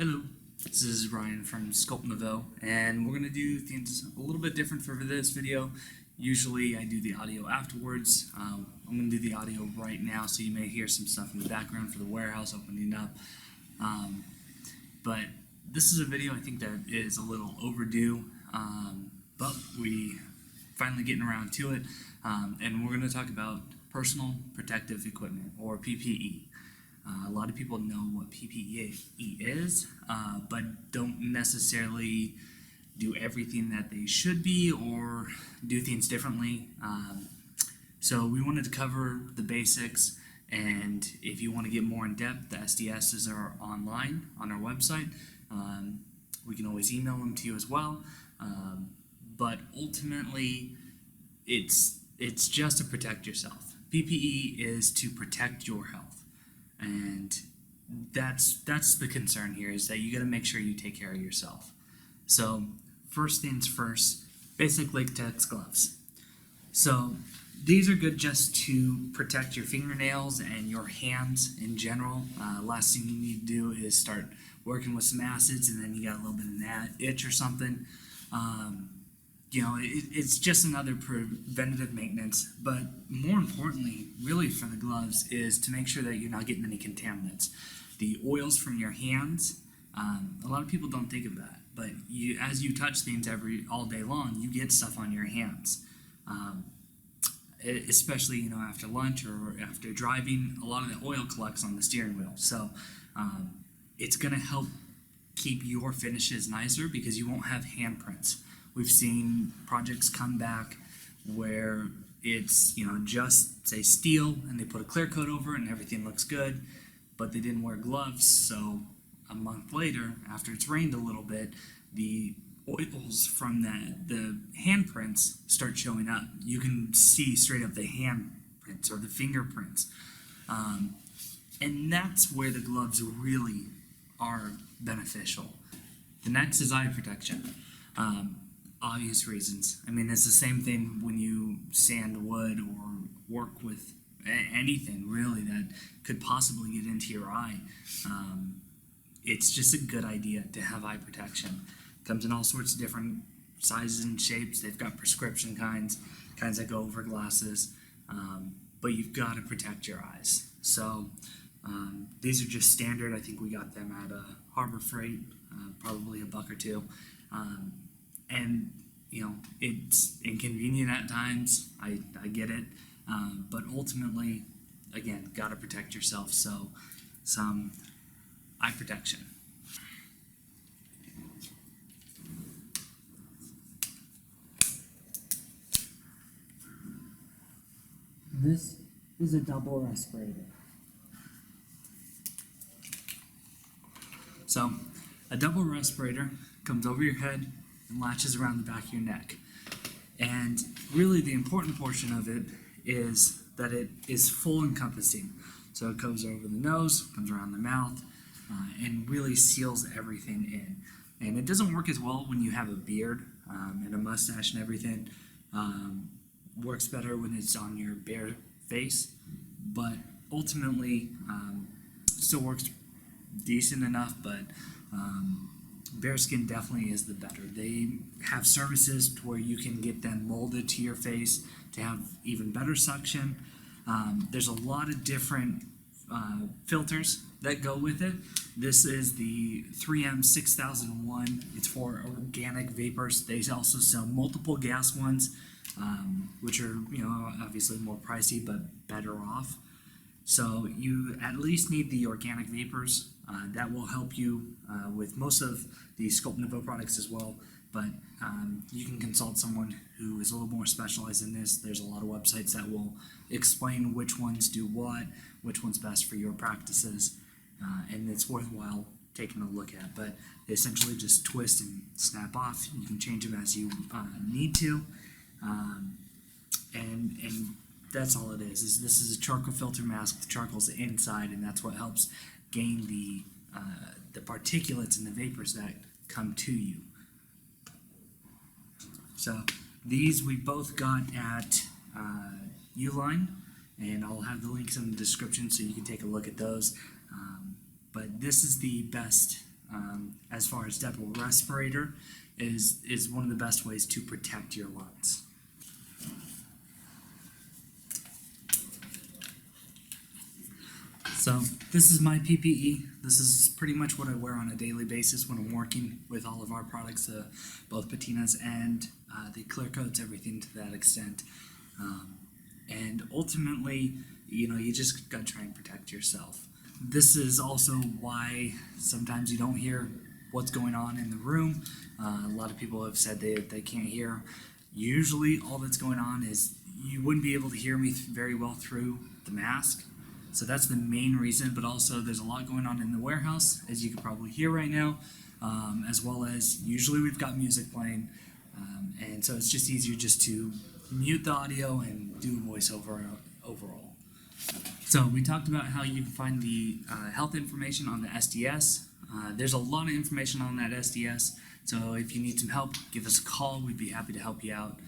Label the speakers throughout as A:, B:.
A: Hello, this is Ryan from Sculpt Nouveau, and we're going to do things a little bit different for this video. Usually I do the audio afterwards. I'm going to do the audio right now, so you may hear some stuff in the background for the warehouse opening up. But this is a video I think that is a little overdue, but we finally getting around to it, and we're going to talk about personal protective equipment, or PPE. A lot of people know what PPE is, but don't necessarily do everything that they should be or do things differently. So we wanted to cover the basics, and if you want to get more in depth, the SDSs are online on our website. We can always email them to you as well, but ultimately it's just to protect yourself. PPE is to protect your health. And that's the concern here, is that you got to make sure you take care of yourself. So first things first, basic latex gloves. So these are good just to protect your fingernails and your hands in general. Last thing you need to do is start working with some acids and then you got a little bit of an itch or something. It's just another preventative maintenance, but more importantly, really for the gloves, is to make sure that you're not getting any contaminants. The oils from your hands, a lot of people don't think of that, but as you touch things all day long, you get stuff on your hands. Especially after lunch or after driving, a lot of the oil collects on the steering wheel. So it's going to help keep your finishes nicer because you won't have handprints. We've seen projects come back where it's, just say steel and they put a clear coat over it and everything looks good, but they didn't wear gloves. So a month later, after it's rained a little bit, the oils from the handprints start showing up. You can see straight up the handprints or the fingerprints. And that's where the gloves really are beneficial. The next is eye protection. Obvious reasons. I mean, it's the same thing when you sand wood or work with anything really that could possibly get into your eye. It's just a good idea to have eye protection. It comes in all sorts of different sizes and shapes. They've got prescription kinds that go over glasses, but you've got to protect your eyes. So these are just standard. I think we got them at Harbor Freight, probably $1 or $2. And it's inconvenient at times. I get it, but ultimately, again, gotta protect yourself. So some eye protection.
B: This is a double respirator.
A: So a double respirator comes over your head and latches around the back of your neck. And really the important portion of it is that it is full encompassing. So it goes over the nose, comes around the mouth, and really seals everything in. And it doesn't work as well when you have a beard and a mustache and everything. Works better when it's on your bare face, but ultimately still works decent enough, but bare skin definitely is the better. They have services to where you can get them molded to your face to have even better suction. There's a lot of different filters that go with it. This is the 3M 6001. It's for organic vapors. They also sell multiple gas ones, which are obviously more pricey but better off. So you at least need the organic vapors. That will help you with most of the Sculpt Nouveau products as well, but you can consult someone who is a little more specialized in this. There's a lot of websites that will explain which ones do what, which one's best for your practices, and it's worthwhile taking a look at. But they essentially just twist and snap off. You can change them as you need to, and that's all it is. This is a charcoal filter mask. The charcoal's inside, and that's what helps gain the particulates and the vapors that come to you. So these we both got at Uline, and I'll have the links in the description so you can take a look at those. But this is the best as far as double respirator is one of the best ways to protect your lungs. So this is my PPE. This is pretty much what I wear on a daily basis when I'm working with all of our products, both patinas and the clear coats, everything to that extent. And ultimately, you just gotta try and protect yourself. This is also why sometimes you don't hear what's going on in the room. A lot of people have said they can't hear. Usually all that's going on is you wouldn't be able to hear me very well through the mask. So that's the main reason, but also there's a lot going on in the warehouse, as you can probably hear right now, as well as usually we've got music playing, and so it's just easier just to mute the audio and do a voiceover overall. So we talked about how you can find the health information on the SDS. There's a lot of information on that SDS, so if you need some help, give us a call. We'd be happy to help you out,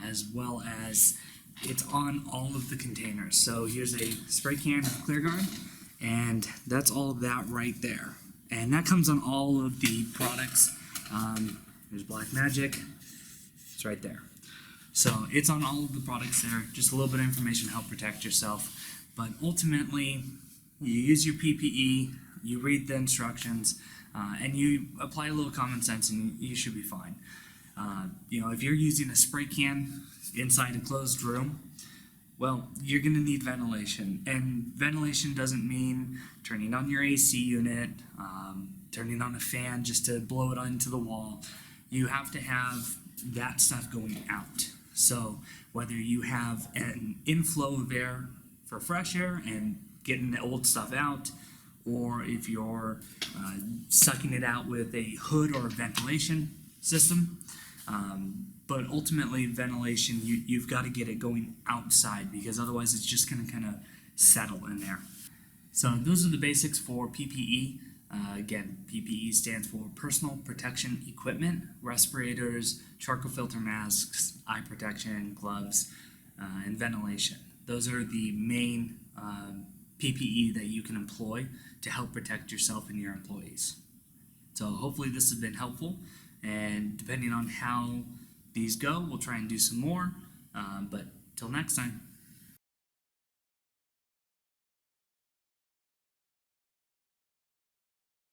A: as well as it's on all of the containers. So here's a spray can of ClearGuard, and that's all of that right there. And that comes on all of the products. There's Black Magic. It's right there. So it's on all of the products there. Just a little bit of information to help protect yourself. But ultimately, you use your PPE, you read the instructions, and you apply a little common sense, and you should be fine. If you're using a spray can inside a closed room, well, you're going to need ventilation. And ventilation doesn't mean turning on your AC unit, turning on a fan just to blow it onto the wall. You have to have that stuff going out. So whether you have an inflow of air for fresh air and getting the old stuff out, or if you're sucking it out with a hood or a ventilation system, but ultimately ventilation, you've got to get it going outside, because otherwise it's just going to kind of settle in there. So those are the basics for PPE. Again, PPE stands for Personal Protection Equipment: respirators, charcoal filter masks, eye protection, gloves, and ventilation. Those are the main PPE that you can employ to help protect yourself and your employees. So hopefully this has been helpful, and depending on how these go, we'll try and do some more, but till next time.